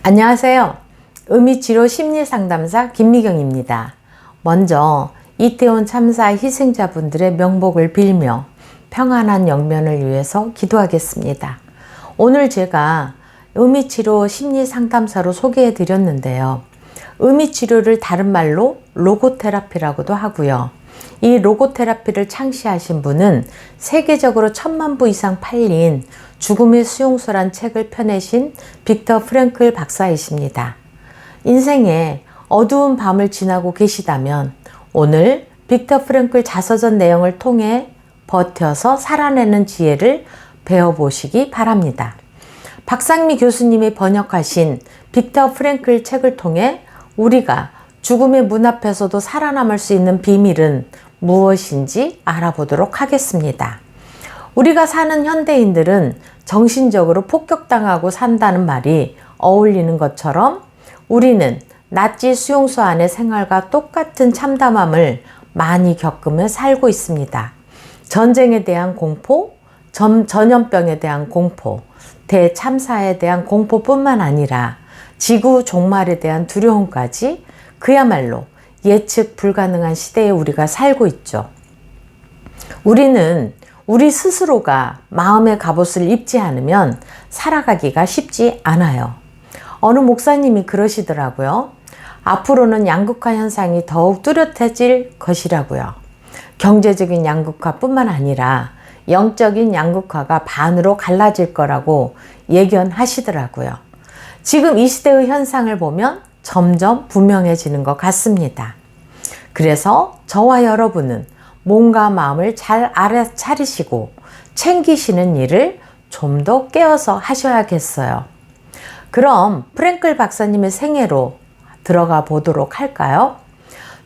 안녕하세요. 의미치료 심리상담사 김미경입니다. 먼저 이태원 참사 희생자분들의 명복을 빌며 평안한 영면을 위해서 기도하겠습니다. 오늘 제가 의미치료 심리상담사로 소개해 드렸는데요. 의미치료를 다른 말로 로고테라피라고도 하고요. 이 로고테라피를 창시하신 분은 세계적으로 1000만 부 이상 팔린 죽음의 수용소란 책을 펴내신 빅터 프랭클 박사이십니다. 인생의 어두운 밤을 지나고 계시다면 오늘 빅터 프랭클 자서전 내용을 통해 버텨서 살아내는 지혜를 배워보시기 바랍니다. 박상미 교수님이 번역하신 빅터 프랭클 책을 통해 우리가 죽음의 문 앞에서도 살아남을 수 있는 비밀은 무엇인지 알아보도록 하겠습니다. 우리가 사는 현대인들은 정신적으로 폭격당하고 산다는 말이 어울리는 것처럼 우리는 나치 수용소 안의 생활과 똑같은 참담함을 많이 겪으며 살고 있습니다. 전쟁에 대한 공포, 전염병에 대한 공포, 대참사에 대한 공포뿐만 아니라 지구 종말에 대한 두려움까지 그야말로 예측 불가능한 시대에 우리가 살고 있죠. 우리는 우리 스스로가 마음의 갑옷을 입지 않으면 살아가기가 쉽지 않아요. 어느 목사님이 그러시더라고요. 앞으로는 양극화 현상이 더욱 뚜렷해질 것이라고요. 경제적인 양극화뿐만 아니라 영적인 양극화가 반으로 갈라질 거라고 예견하시더라고요. 지금 이 시대의 현상을 보면 점점 분명해지는 것 같습니다. 그래서 저와 여러분은 몸과 마음을 잘 알아차리시고 챙기시는 일을 좀 더 깨어서 하셔야겠어요. 그럼 프랭클 박사님의 생애로 들어가 보도록 할까요?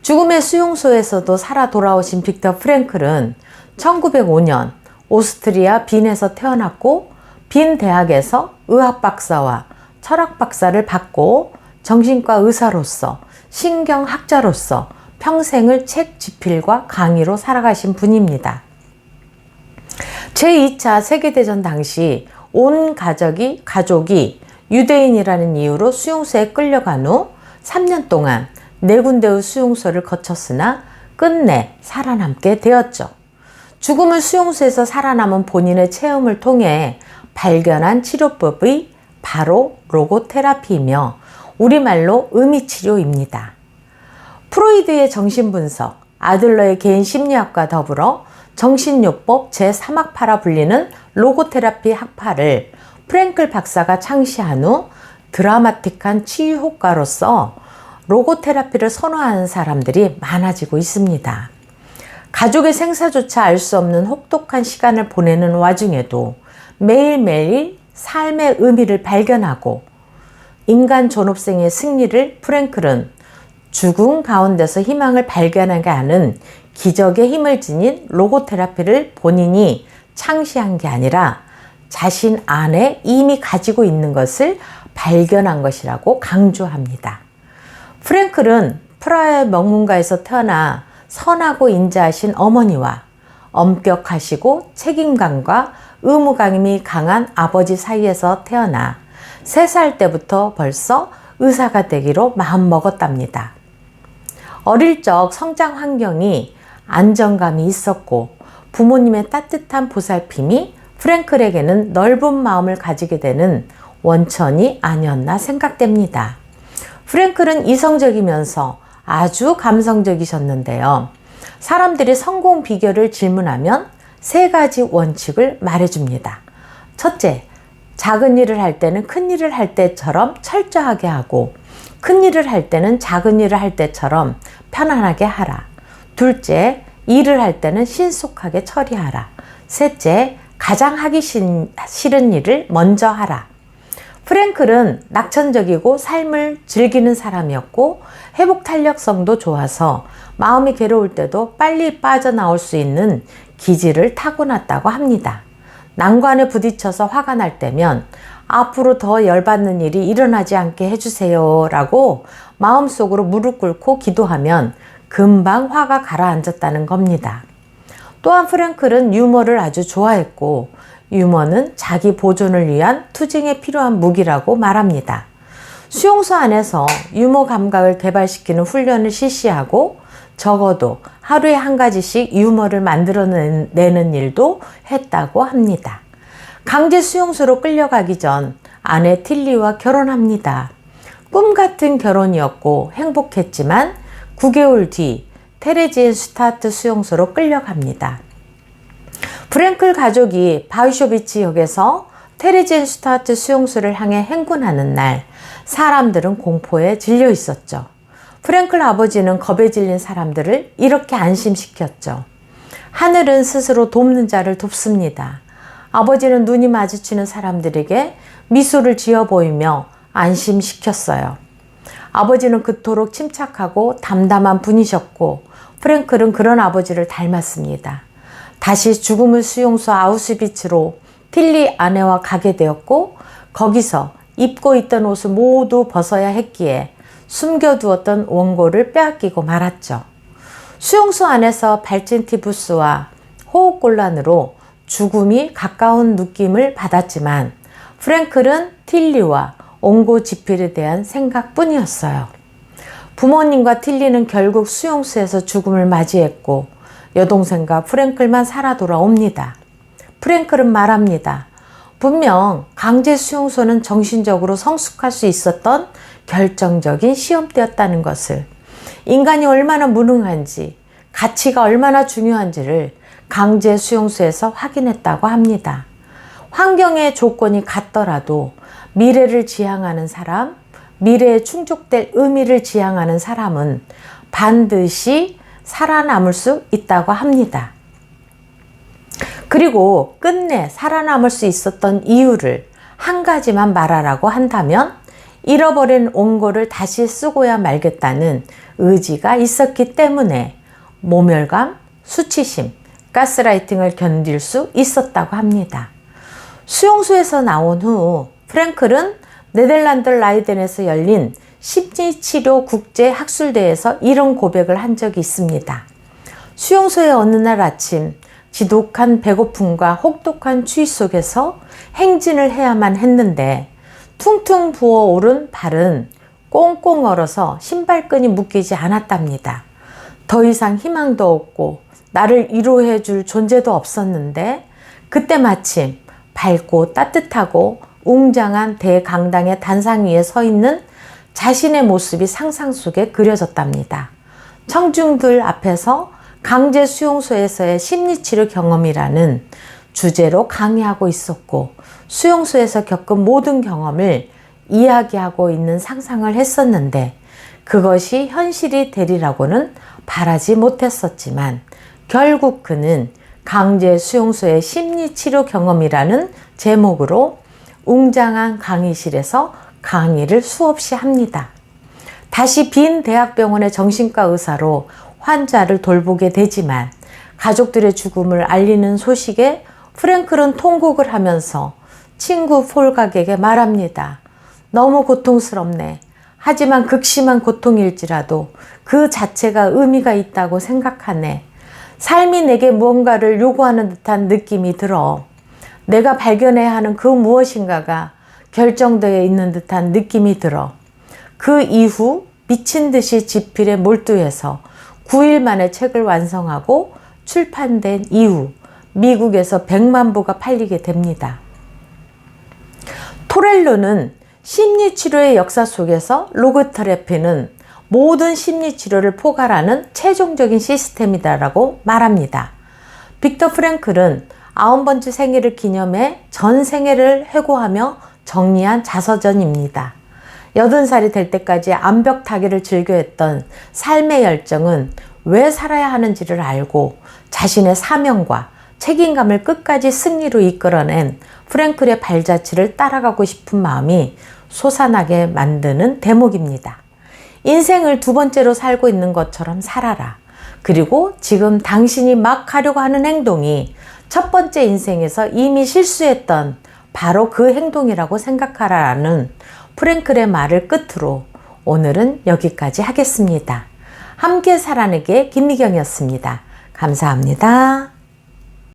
죽음의 수용소에서도 살아 돌아오신 빅터 프랭클은 1905년 오스트리아 빈에서 태어났고 빈 대학에서 의학 박사와 철학 박사를 받고 정신과 의사로서 신경학자로서 평생을 책 집필과 강의로 살아가신 분입니다. 제2차 세계대전 당시 온 가족이 유대인이라는 이유로 수용소에 끌려간 후 3년 동안 4군데의 수용소를 거쳤으나 끝내 살아남게 되었죠. 죽음을 수용소에서 살아남은 본인의 체험을 통해 발견한 치료법이 바로 로고테라피이며 우리말로 의미치료입니다. 프로이드의 정신분석, 아들러의 개인심리학과 더불어 정신요법 제3학파라 불리는 로고테라피 학파를 프랭클 박사가 창시한 후 드라마틱한 치유 효과로서 로고테라피를 선호하는 사람들이 많아지고 있습니다. 가족의 생사조차 알 수 없는 혹독한 시간을 보내는 와중에도 매일매일 삶의 의미를 발견하고 인간 존업생의 승리를 프랭클은 죽음 가운데서 희망을 발견하게 하는 기적의 힘을 지닌 로고테라피를 본인이 창시한 게 아니라 자신 안에 이미 가지고 있는 것을 발견한 것이라고 강조합니다. 프랭클은 프라하의 명문가에서 태어나 선하고 인자하신 어머니와 엄격하시고 책임감과 의무감이 강한 아버지 사이에서 태어나 3살 때부터 벌써 의사가 되기로 마음먹었답니다. 어릴 적 성장 환경이 안정감이 있었고 부모님의 따뜻한 보살핌이 프랭클에게는 넓은 마음을 가지게 되는 원천이 아니었나 생각됩니다. 프랭클은 이성적이면서 아주 감성적이셨는데요. 사람들이 성공 비결을 질문하면 3가지 원칙을 말해줍니다. 첫째, 작은 일을 할 때는 큰 일을 할 때처럼 철저하게 하고 큰 일을 할 때는 작은 일을 할 때처럼 편안하게 하라. 둘째, 일을 할 때는 신속하게 처리하라. 셋째, 가장 하기 싫은 일을 먼저 하라. 프랭클은 낙천적이고 삶을 즐기는 사람이었고 회복 탄력성도 좋아서 마음이 괴로울 때도 빨리 빠져나올 수 있는 기질을 타고났다고 합니다. 난관에 부딪혀서 화가 날 때면 앞으로 더 열받는 일이 일어나지 않게 해주세요 라고 마음속으로 무릎 꿇고 기도하면 금방 화가 가라앉았다는 겁니다. 또한 프랭클은 유머를 아주 좋아했고 유머는 자기 보존을 위한 투쟁에 필요한 무기라고 말합니다. 수용소 안에서 유머 감각을 개발시키는 훈련을 실시하고 적어도 하루에 한 가지씩 유머를 만들어내는 일도 했다고 합니다. 강제 수용소로 끌려가기 전 아내 틸리와 결혼합니다. 꿈 같은 결혼이었고 행복했지만 9개월 뒤 테레지엔 스타트 수용소로 끌려갑니다. 프랭클 가족이 바이쇼비치 역에서 테레지엔 스타트 수용소를 향해 행군하는 날, 사람들은 공포에 질려 있었죠. 프랭클 아버지는 겁에 질린 사람들을 이렇게 안심시켰죠. 하늘은 스스로 돕는 자를 돕습니다. 아버지는 눈이 마주치는 사람들에게 미소를 지어 보이며 안심시켰어요. 아버지는 그토록 침착하고 담담한 분이셨고 프랭클은 그런 아버지를 닮았습니다. 다시 죽음의 수용소 아우슈비츠로 틸리 아내와 가게 되었고 거기서 입고 있던 옷을 모두 벗어야 했기에 숨겨두었던 원고를 빼앗기고 말았죠. 수용소 안에서 발진티푸스와 호흡곤란으로 죽음이 가까운 느낌을 받았지만 프랭클은 틸리와 원고 집필에 대한 생각뿐이었어요. 부모님과 틸리는 결국 수용소에서 죽음을 맞이했고 여동생과 프랭클만 살아 돌아옵니다. 프랭클은 말합니다. 분명 강제 수용소는 정신적으로 성숙할 수 있었던 결정적인 시험대였다는 것을, 인간이 얼마나 무능한지, 가치가 얼마나 중요한지를 강제 수용소에서 확인했다고 합니다. 환경의 조건이 같더라도 미래를 지향하는 사람, 미래에 충족될 의미를 지향하는 사람은 반드시 살아남을 수 있다고 합니다. 그리고 끝내 살아남을 수 있었던 이유를 한 가지만 말하라고 한다면 잃어버린 원고를 다시 쓰고야 말겠다는 의지가 있었기 때문에 모멸감, 수치심, 가스라이팅을 견딜 수 있었다고 합니다. 수용소에서 나온 후 프랭클은 네덜란드 라이덴에서 열린 심리치료 국제학술대회에서 이런 고백을 한 적이 있습니다. 수용소의 어느 날 아침 지독한 배고픔과 혹독한 추위 속에서 행진을 해야만 했는데 퉁퉁 부어오른 발은 꽁꽁 얼어서 신발끈이 묶이지 않았답니다. 더 이상 희망도 없고 나를 위로해 줄 존재도 없었는데 그때 마침 밝고 따뜻하고 웅장한 대강당의 단상 위에 서 있는 자신의 모습이 상상 속에 그려졌답니다. 청중들 앞에서 강제 수용소에서의 심리치료 경험이라는 주제로 강의하고 있었고 수용소에서 겪은 모든 경험을 이야기하고 있는 상상을 했었는데 그것이 현실이 되리라고는 바라지 못했었지만 결국 그는 강제 수용소의 심리치료 경험이라는 제목으로 웅장한 강의실에서 강의를 수없이 합니다. 다시 빈 대학병원의 정신과 의사로 환자를 돌보게 되지만 가족들의 죽음을 알리는 소식에 프랭클은 통곡을 하면서 친구 폴각에게 말합니다. 너무 고통스럽네. 하지만 극심한 고통일지라도 그 자체가 의미가 있다고 생각하네. 삶이 내게 무언가를 요구하는 듯한 느낌이 들어. 내가 발견해야 하는 그 무엇인가가 결정되어 있는 듯한 느낌이 들어. 그 이후 미친 듯이 집필에 몰두해서 9일 만에 책을 완성하고 출판된 이후 미국에서 100만 부가 팔리게 됩니다. 토렐로는 심리치료의 역사 속에서 로고테라피는 모든 심리치료를 포괄하는 최종적인 시스템이다라고 말합니다. 빅터 프랭클은 90번째 생일을 기념해 전 생애를 회고하며 정리한 자서전입니다. 80살이 될 때까지 암벽타기를 즐겨했던 삶의 열정은 왜 살아야 하는지를 알고 자신의 사명과 책임감을 끝까지 승리로 이끌어낸 프랭클의 발자취를 따라가고 싶은 마음이 솟아나게 만드는 대목입니다. 인생을 두 번째로 살고 있는 것처럼 살아라. 그리고 지금 당신이 막 하려고 하는 행동이 첫 번째 인생에서 이미 실수했던 바로 그 행동이라고 생각하라는 프랭클의 말을 끝으로 오늘은 여기까지 하겠습니다. 함께 살아내기의 김미경이었습니다. 감사합니다.